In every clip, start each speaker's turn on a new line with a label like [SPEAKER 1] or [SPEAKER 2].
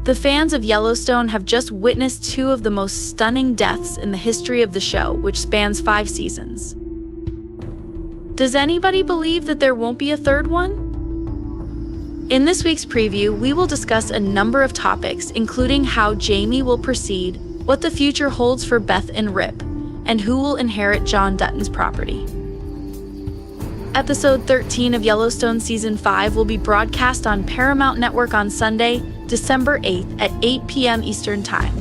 [SPEAKER 1] The fans of Yellowstone have just witnessed two of the most stunning deaths in the history of the show, which spans 5 seasons. Does anybody believe that there won't be a third one? In this week's preview, we will discuss a number of topics, including how Jamie will proceed, what the future holds for Beth and Rip, and who will inherit John Dutton's property. Episode 13 of Yellowstone Season 5 will be broadcast on Paramount Network on Sunday, December 8th at 8 p.m. Eastern Time.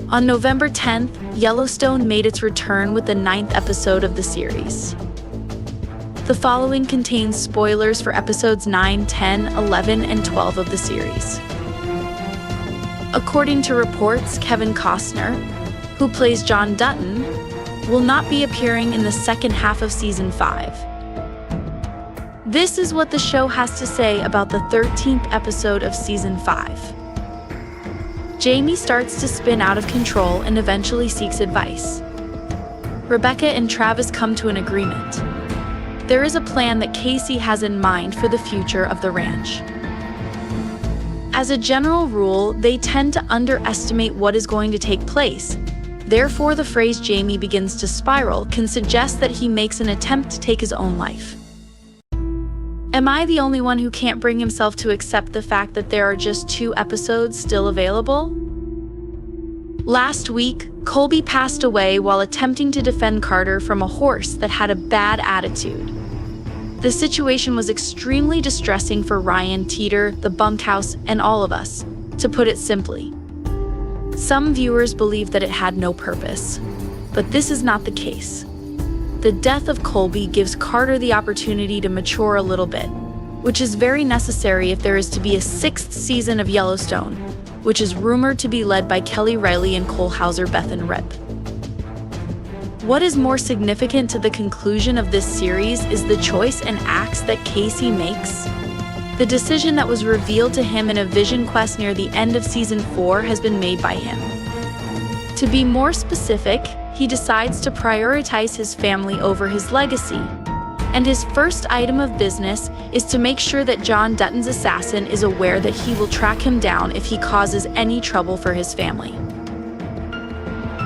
[SPEAKER 1] On November 10th, Yellowstone made its return with the 9th episode of the series. The following contains spoilers for episodes 9, 10, 11, and 12 of the series. According to reports, Kevin Costner, who plays John Dutton, will not be appearing in the second half of Season 5. This is what the show has to say about the 13th episode of Season 5. Jamie starts to spin out of control and eventually seeks advice. Rebecca and Travis come to an agreement. There is a plan that Kayce has in mind for the future of the ranch. As a general rule, they tend to underestimate what is going to take place. Therefore, the phrase Jamie begins to spiral can suggest that he makes an attempt to take his own life. Am I the only one who can't bring himself to accept the fact that there are just 2 episodes still available? Last week, Colby passed away while attempting to defend Carter from a horse that had a bad attitude. The situation was extremely distressing for Ryan, Teeter, the bunkhouse, and all of us, to put it simply. Some viewers believe that it had no purpose, but this is not the case. The death of Colby gives Carter the opportunity to mature a little bit, which is very necessary if there is to be a 6th season of Yellowstone, which is rumored to be led by Kelly Riley and Cole Hauser, Beth and Rip. What is more significant to the conclusion of this series is the choice and acts that Kayce makes. The decision that was revealed to him in a vision quest near the end of Season 4 has been made by him. To be more specific, he decides to prioritize his family over his legacy, and his first item of business is to make sure that John Dutton's assassin is aware that he will track him down if he causes any trouble for his family.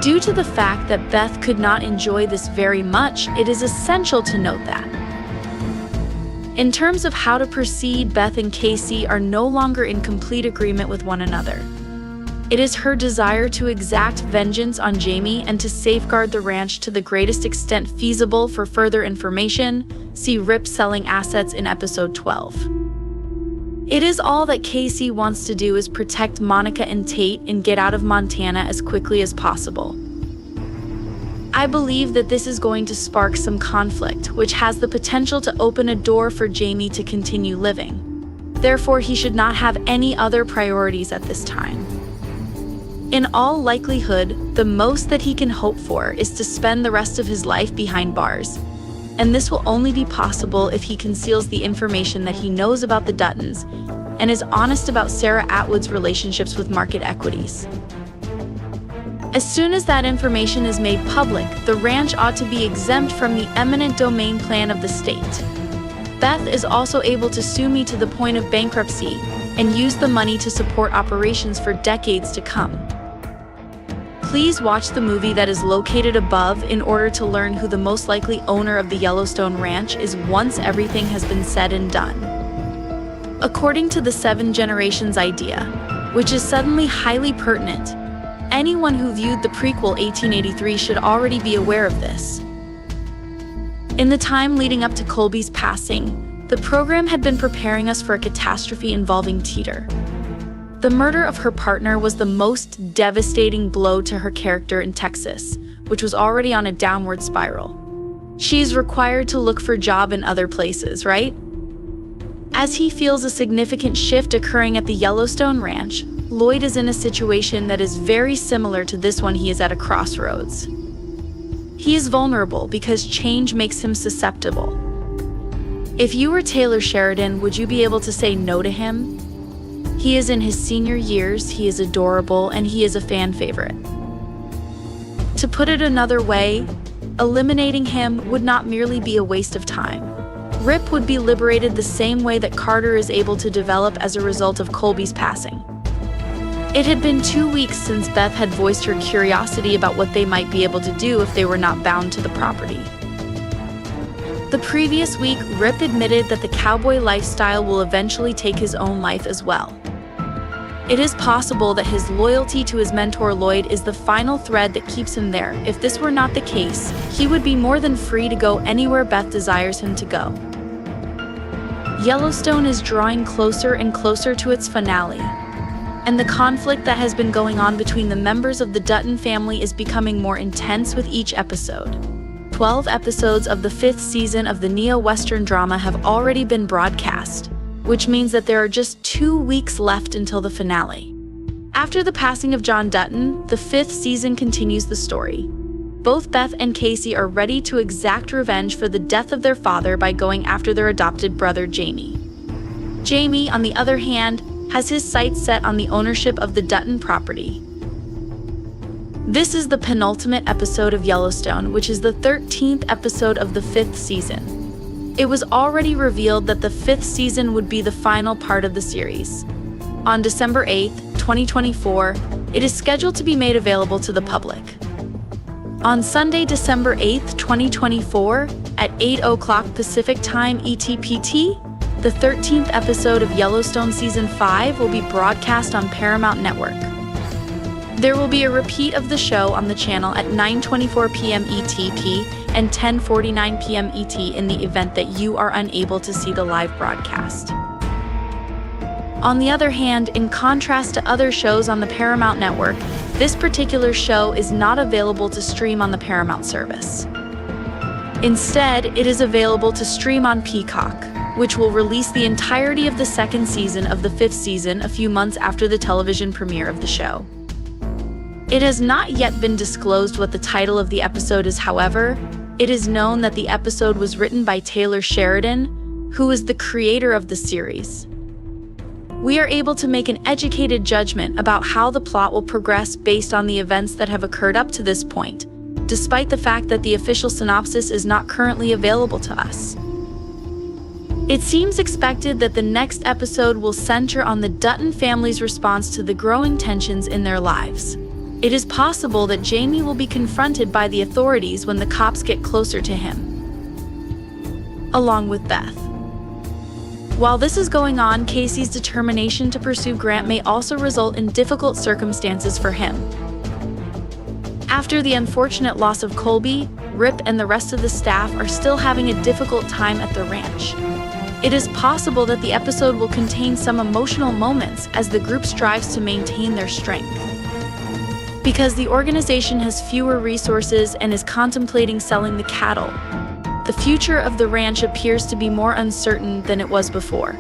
[SPEAKER 1] Due to the fact that Beth could not enjoy this very much, it is essential to note that. In terms of how to proceed, Beth and Kayce are no longer in complete agreement with one another. It is her desire to exact vengeance on Jamie and to safeguard the ranch to the greatest extent feasible. For further information, see Rip selling assets in episode 12. It is all that Kayce wants to do is protect Monica and Tate and get out of Montana as quickly as possible. I believe that this is going to spark some conflict, which has the potential to open a door for Jamie to continue living. Therefore, he should not have any other priorities at this time. In all likelihood, the most that he can hope for is to spend the rest of his life behind bars. And this will only be possible if he conceals the information that he knows about the Duttons and is honest about Sarah Atwood's relationships with market equities. As soon as that information is made public, the ranch ought to be exempt from the eminent domain plan of the state. Beth is also able to sue me to the point of bankruptcy and use the money to support operations for decades to come. Please watch the movie that is located above in order to learn who the most likely owner of the Yellowstone Ranch is once everything has been said and done. According to the 7 Generations idea, which is suddenly highly pertinent, anyone who viewed the prequel 1883 should already be aware of this. In the time leading up to Colby's passing, the program had been preparing us for a catastrophe involving Teeter. The murder of her partner was the most devastating blow to her character in Texas, which was already on a downward spiral. She's required to look for a job in other places, right? As he feels a significant shift occurring at the Yellowstone Ranch, Lloyd is in a situation that is very similar to this one. He is at a crossroads. He is vulnerable because change makes him susceptible. If you were Taylor Sheridan, would you be able to say no to him? He is in his senior years, he is adorable, and he is a fan favorite. To put it another way, eliminating him would not merely be a waste of time. Rip would be liberated the same way that Carter is able to develop as a result of Colby's passing. It had been 2 weeks since Beth had voiced her curiosity about what they might be able to do if they were not bound to the property. The previous week, Rip admitted that the cowboy lifestyle will eventually take his own life as well. It is possible that his loyalty to his mentor Lloyd is the final thread that keeps him there. If this were not the case, he would be more than free to go anywhere Beth desires him to go. Yellowstone is drawing closer and closer to its finale, and the conflict that has been going on between the members of the Dutton family is becoming more intense with each episode. 12 episodes of the 5th season of the neo-Western drama have already been broadcast, which means that there are just 2 weeks left until the finale. After the passing of John Dutton, the 5th season continues the story. Both Beth and Kayce are ready to exact revenge for the death of their father by going after their adopted brother Jamie. Jamie, on the other hand, has his sights set on the ownership of the Dutton property. This is the penultimate episode of Yellowstone, which is the 13th episode of the 5th season. It was already revealed that the 5th season would be the final part of the series. On December 8, 2024, it is scheduled to be made available to the public. On Sunday, December 8, 2024, at 8 o'clock Pacific Time ETPT, the 13th episode of Yellowstone Season 5 will be broadcast on Paramount Network. There will be a repeat of the show on the channel at 9:24 p.m. ETP and 10:49 p.m. ET in the event that you are unable to see the live broadcast. On the other hand, in contrast to other shows on the Paramount Network, this particular show is not available to stream on the Paramount service. Instead, it is available to stream on Peacock, which will release the entirety of the 2nd season of the 5th season a few months after the television premiere of the show. It has not yet been disclosed what the title of the episode is. However, it is known that the episode was written by Taylor Sheridan, who is the creator of the series. We are able to make an educated judgment about how the plot will progress based on the events that have occurred up to this point, despite the fact that the official synopsis is not currently available to us. It seems expected that the next episode will center on the Dutton family's response to the growing tensions in their lives. It is possible that Jamie will be confronted by the authorities when the cops get closer to him, along with Beth. While this is going on, Kayce's determination to pursue Grant may also result in difficult circumstances for him. After the unfortunate loss of Colby, Rip and the rest of the staff are still having a difficult time at the ranch. It is possible that the episode will contain some emotional moments as the group strives to maintain their strength. Because the organization has fewer resources and is contemplating selling the cattle, the future of the ranch appears to be more uncertain than it was before.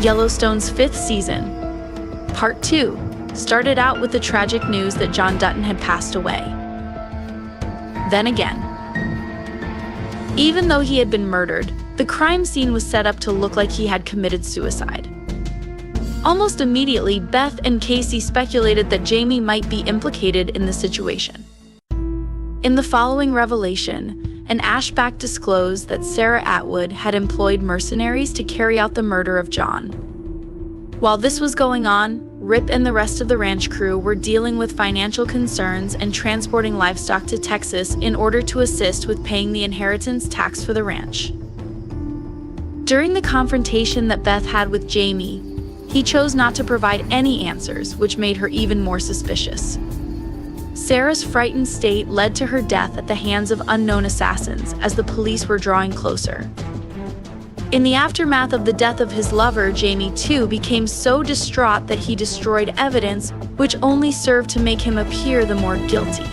[SPEAKER 1] Yellowstone's 5th season, Part 2, started out with the tragic news that John Dutton had passed away. Then again, even though he had been murdered, the crime scene was set up to look like he had committed suicide. Almost immediately, Beth and Kayce speculated that Jamie might be implicated in the situation. In the following revelation, an ashback disclosed that Sarah Atwood had employed mercenaries to carry out the murder of John. While this was going on, Rip and the rest of the ranch crew were dealing with financial concerns and transporting livestock to Texas in order to assist with paying the inheritance tax for the ranch. During the confrontation that Beth had with Jamie, he chose not to provide any answers, which made her even more suspicious. Sarah's frightened state led to her death at the hands of unknown assassins as the police were drawing closer. In the aftermath of the death of his lover, Jamie too became so distraught that he destroyed evidence, which only served to make him appear the more guilty.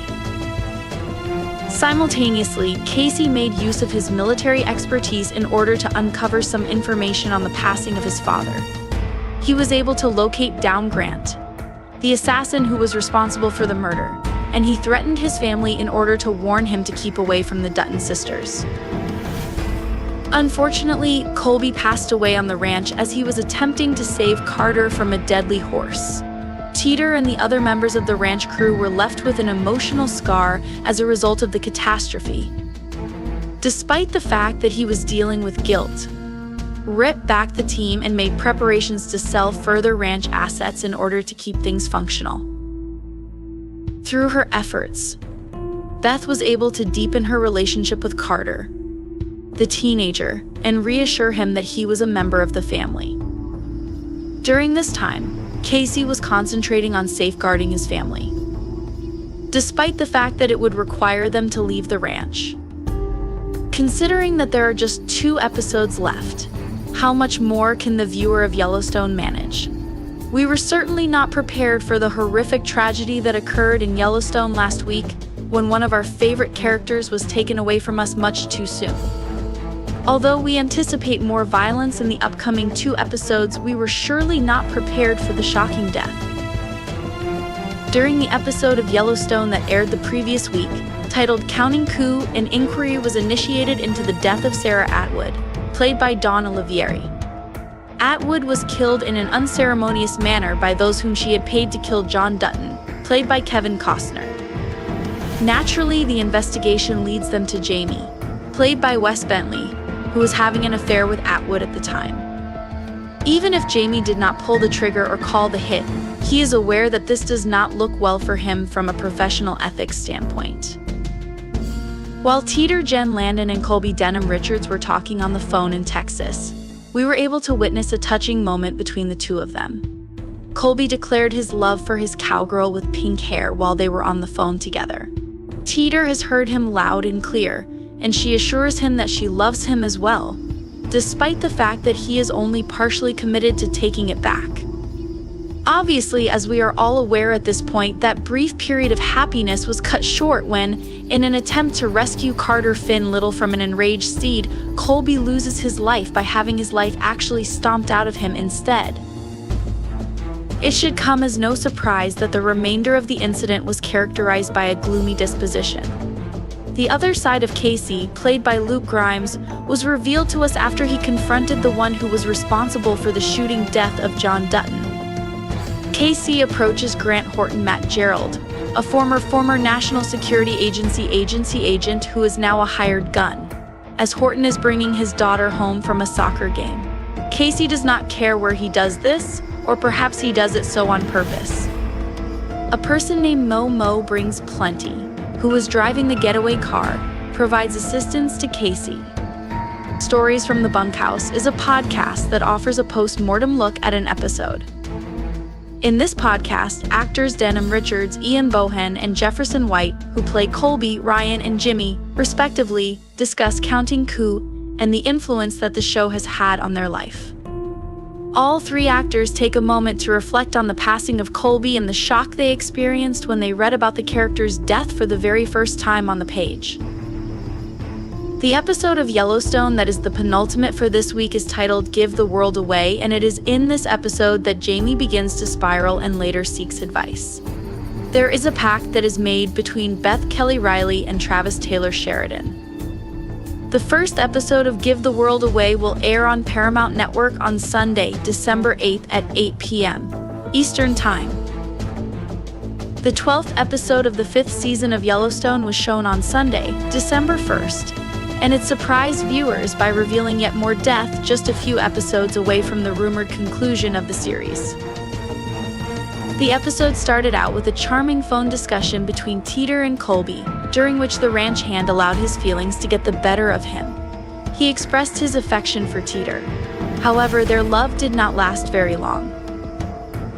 [SPEAKER 1] Simultaneously, Kayce made use of his military expertise in order to uncover some information on the passing of his father. He was able to locate down Grant, the assassin who was responsible for the murder, and he threatened his family in order to warn him to keep away from the Dutton sisters. Unfortunately, Colby passed away on the ranch as he was attempting to save Carter from a deadly horse. Teeter and the other members of the ranch crew were left with an emotional scar as a result of the catastrophe. Despite the fact that he was dealing with guilt, Rip backed the team and made preparations to sell further ranch assets in order to keep things functional. Through her efforts, Beth was able to deepen her relationship with Carter, the teenager, and reassure him that he was a member of the family. During this time, Kayce was concentrating on safeguarding his family, despite the fact that it would require them to leave the ranch. Considering that there are just 2 episodes left, how much more can the viewer of Yellowstone manage? We were certainly not prepared for the horrific tragedy that occurred in Yellowstone last week when one of our favorite characters was taken away from us much too soon. Although we anticipate more violence in the upcoming 2 episodes, we were surely not prepared for the shocking death. During the episode of Yellowstone that aired the previous week, titled Counting Coup, an inquiry was initiated into the death of Sarah Atwood, played by Dawn Olivieri. Atwood was killed in an unceremonious manner by those whom she had paid to kill John Dutton, played by Kevin Costner. Naturally, the investigation leads them to Jamie, played by Wes Bentley, who was having an affair with Atwood at the time. Even if Jamie did not pull the trigger or call the hit, he is aware that this does not look well for him from a professional ethics standpoint. While Teeter, Jen Landon, and Colby Denham Richards were talking on the phone in Texas, we were able to witness a touching moment between the 2 of them. Colby declared his love for his cowgirl with pink hair while they were on the phone together. Teeter has heard him loud and clear, and she assures him that she loves him as well, despite the fact that he is only partially committed to taking it back. Obviously, as we are all aware at this point, that brief period of happiness was cut short when, in an attempt to rescue Carter Finn Little from an enraged steed, Colby loses his life by having his life actually stomped out of him instead. It should come as no surprise that the remainder of the incident was characterized by a gloomy disposition. The other side of Kayce, played by Luke Grimes, was revealed to us after he confronted the one who was responsible for the shooting death of John Dutton. Kayce approaches Grant Horton Matt Gerald, a former National Security Agency agent who is now a hired gun, as Horton is bringing his daughter home from a soccer game. Kayce does not care where he does this, or perhaps he does it so on purpose. A person named Mo Brings Plenty, who was driving the getaway car, provides assistance to Kayce. Stories from the Bunkhouse is a podcast that offers a post-mortem look at an episode. In this podcast, actors Denham Richards, Ian Bohan, and Jefferson White, who play Colby, Ryan, and Jimmy, respectively, discuss Counting Coup and the influence that the show has had on their life. All 3 actors take a moment to reflect on the passing of Colby and the shock they experienced when they read about the character's death for the very first time on the page. The episode of Yellowstone that is the penultimate for this week is titled Give the World Away, and it is in this episode that Jamie begins to spiral and later seeks advice. There is a pact that is made between Beth Kelly Riley and Travis Taylor Sheridan. The first episode of Give the World Away will air on Paramount Network on Sunday, December 8th at 8 p.m. Eastern Time. The 12th episode of the 5th season of Yellowstone was shown on Sunday, December 1st. And it surprised viewers by revealing yet more death just a few episodes away from the rumored conclusion of the series. The episode started out with a charming phone discussion between Teeter and Colby, during which the ranch hand allowed his feelings to get the better of him. He expressed his affection for Teeter. However, their love did not last very long.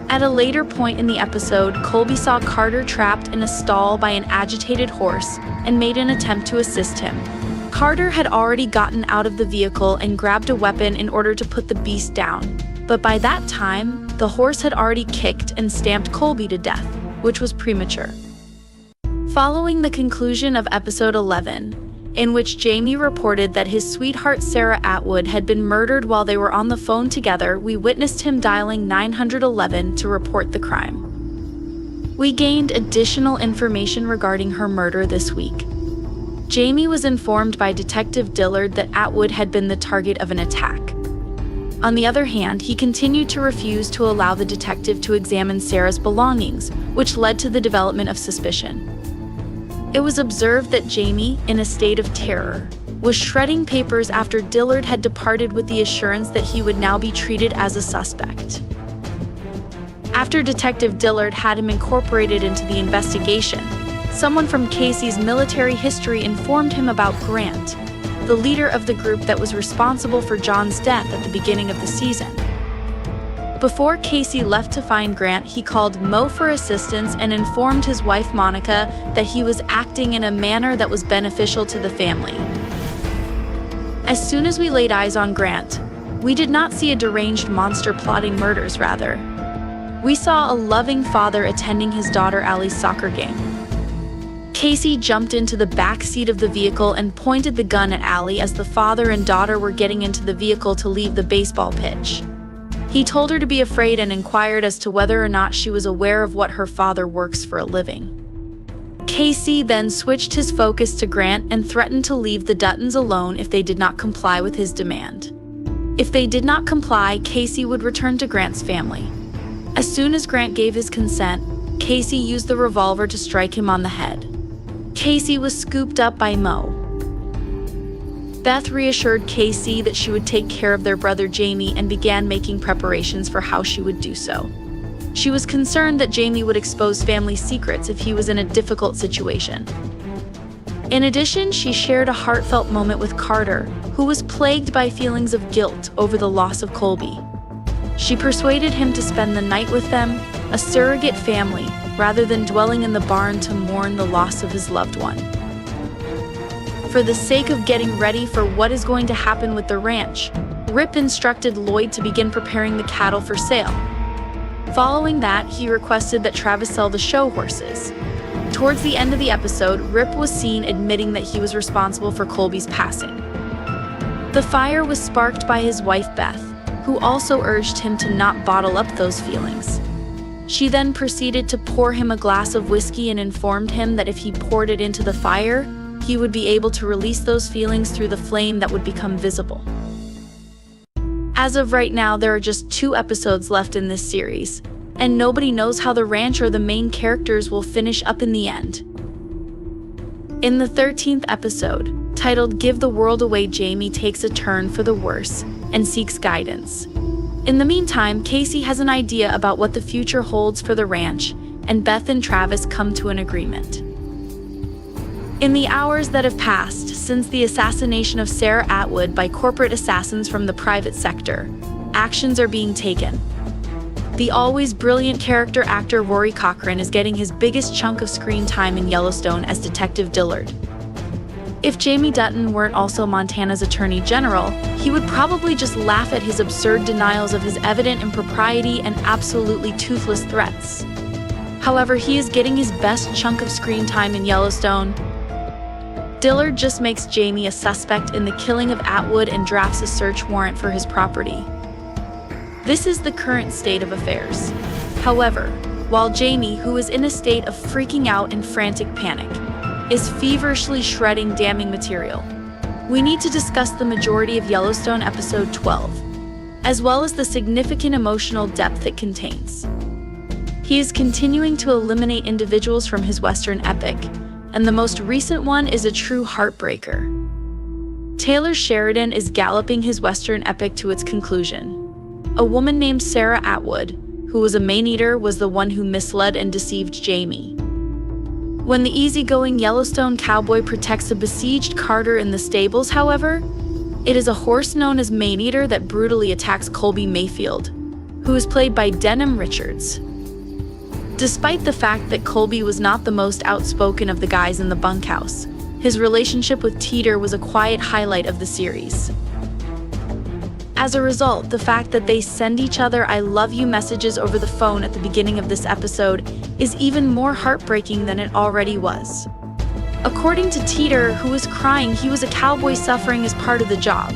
[SPEAKER 1] At a later point in the episode, Colby saw Carter trapped in a stall by an agitated horse and made an attempt to assist him. Carter had already gotten out of the vehicle and grabbed a weapon in order to put the beast down, but by that time, the horse had already kicked and stamped Colby to death, which was premature. Following the conclusion of episode 11, in which Jamie reported that his sweetheart Sarah Atwood had been murdered while they were on the phone together, we witnessed him dialing 911 to report the crime. We gained additional information regarding her murder this week. Jamie was informed by Detective Dillard that Atwood had been the target of an attack. On the other hand, he continued to refuse to allow the detective to examine Sarah's belongings, which led to the development of suspicion. It was observed that Jamie, in a state of terror, was shredding papers after Dillard had departed with the assurance that he would now be treated as a suspect. After Detective Dillard had him incorporated into the investigation, someone from Kayce's military history informed him about Grant, the leader of the group that was responsible for John's death at the beginning of the season. Before Kayce left to find Grant, he called Mo for assistance and informed his wife Monica that he was acting in a manner that was beneficial to the family. As soon as we laid eyes on Grant, we did not see a deranged monster plotting murders, rather. We saw a loving father attending his daughter Allie's soccer game. Kayce jumped into the back seat of the vehicle and pointed the gun at Allie as the father and daughter were getting into the vehicle to leave the baseball pitch. He told her to be afraid and inquired as to whether or not she was aware of what her father works for a living. Kayce then switched his focus to Grant and threatened to leave the Duttons alone if they did not comply with his demand. If they did not comply, Kayce would return to Grant's family. As soon as Grant gave his consent, Kayce used the revolver to strike him on the head. Kayce was scooped up by Mo. Beth reassured Kayce that she would take care of their brother Jamie and began making preparations for how she would do so. She was concerned that Jamie would expose family secrets if he was in a difficult situation. In addition, she shared a heartfelt moment with Carter, who was plagued by feelings of guilt over the loss of Colby. She persuaded him to spend the night with them, a surrogate family, rather than dwelling in the barn to mourn the loss of his loved one. For the sake of getting ready for what is going to happen with the ranch, Rip instructed Lloyd to begin preparing the cattle for sale. Following that, he requested that Travis sell the show horses. Towards the end of the episode, Rip was seen admitting that he was responsible for Colby's passing. The fire was sparked by his wife Beth, who also urged him to not bottle up those feelings. She then proceeded to pour him a glass of whiskey and informed him that if he poured it into the fire, he would be able to release those feelings through the flame that would become visible. As of right now, there are just 2 episodes left in this series, and nobody knows how the ranch or the main characters will finish up in the end. In the 13th episode, titled Give the World Away, Jamie takes a turn for the worse and seeks guidance. In the meantime, Kayce has an idea about what the future holds for the ranch, and Beth and Travis come to an agreement. In the hours that have passed since the assassination of Sarah Atwood by corporate assassins from the private sector, actions are being taken. The always brilliant character actor Rory Cochrane is getting his biggest chunk of screen time in Yellowstone as Detective Dillard. If Jamie Dutton weren't also Montana's Attorney General, he would probably just laugh at his absurd denials of his evident impropriety and absolutely toothless threats. However, he is getting his best chunk of screen time in Yellowstone. Dillard just makes Jamie a suspect in the killing of Atwood and drafts a search warrant for his property. This is the current state of affairs. However, while Jamie, who is in a state of freaking out and frantic panic, is feverishly shredding damning material, we need to discuss the majority of Yellowstone episode 12, as well as the significant emotional depth it contains. He is continuing to eliminate individuals from his Western epic, and the most recent one is a true heartbreaker. Taylor Sheridan is galloping his Western epic to its conclusion. A woman named Sarah Atwood, who was a man-eater, was the one who misled and deceived Jamie. When the easygoing Yellowstone cowboy protects a besieged Carter in the stables, however, it is a horse known as Man-Eater that brutally attacks Colby Mayfield, who is played by Denham Richards. Despite the fact that Colby was not the most outspoken of the guys in the bunkhouse, his relationship with Teeter was a quiet highlight of the series. As a result, the fact that they send each other "I love you" messages over the phone at the beginning of this episode is even more heartbreaking than it already was. According to Teeter, who was crying, he was a cowboy suffering as part of the job.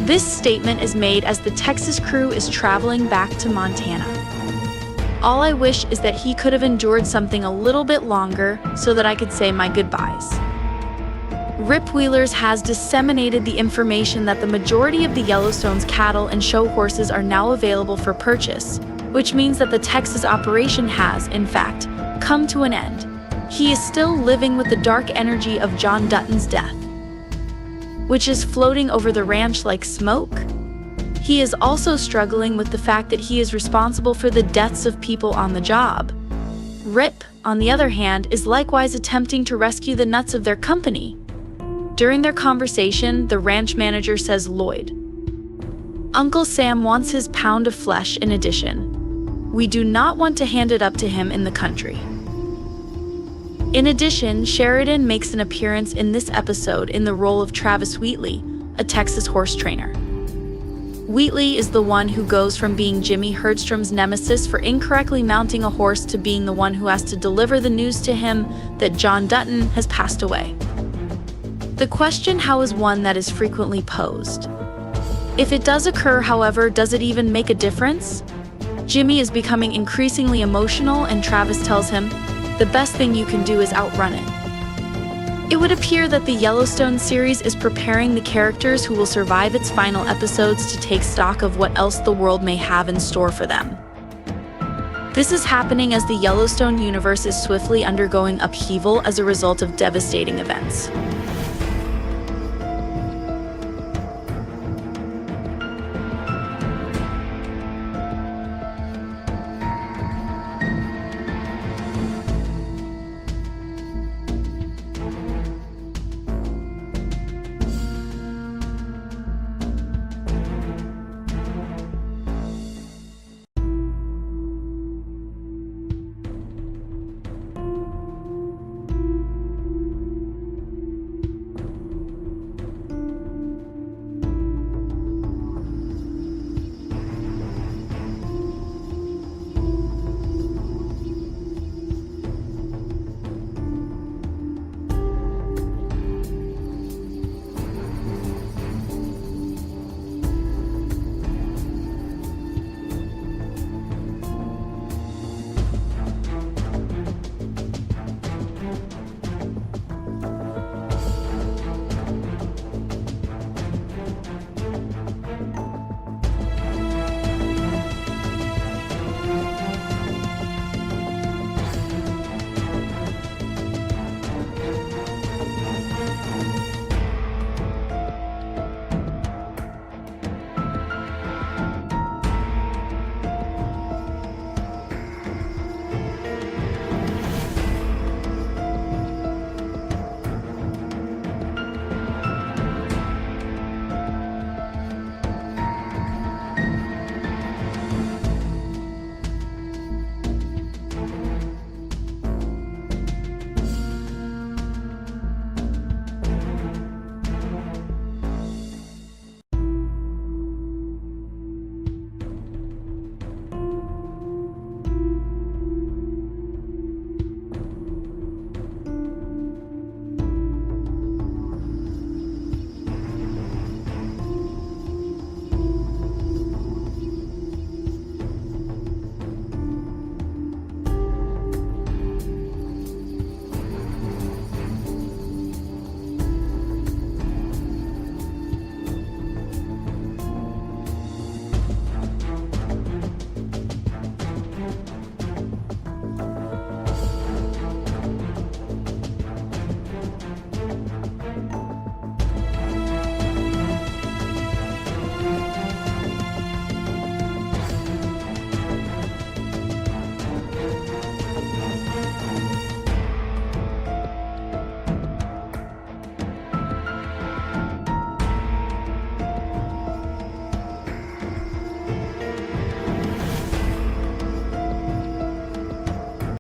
[SPEAKER 1] This statement is made as the Texas crew is traveling back to Montana. All I wish is that he could have endured something a little bit longer so that I could say my goodbyes. Rip Wheelers has disseminated the information that the majority of the Yellowstone's cattle and show horses are now available for purchase, which means that the Texas operation has, in fact, come to an end. He is still living with the dark energy of John Dutton's death. which is floating over the ranch like smoke. He is also struggling with the fact that he is responsible for the deaths of people on the job. Rip, on the other hand, is likewise attempting to rescue the nuts of their company. During their conversation, the ranch manager says Lloyd, "Uncle Sam wants his pound of flesh in addition. We do not want to hand it up to him in the country." In addition, Sheridan makes an appearance in this episode in the role of Travis Wheatley, a Texas horse trainer. Wheatley is the one who goes from being Jimmy Herdstrom's nemesis for incorrectly mounting a horse to being the one who has to deliver the news to him that John Dutton has passed away. The question how is one that is frequently posed. If it does occur, however, does it even make a difference? Jimmy is becoming increasingly emotional and Travis tells him, the best thing you can do is outrun it. It would appear that the Yellowstone series is preparing the characters who will survive its final episodes to take stock of what else the world may have in store for them. This is happening as the Yellowstone universe is swiftly undergoing upheaval as a result of devastating events.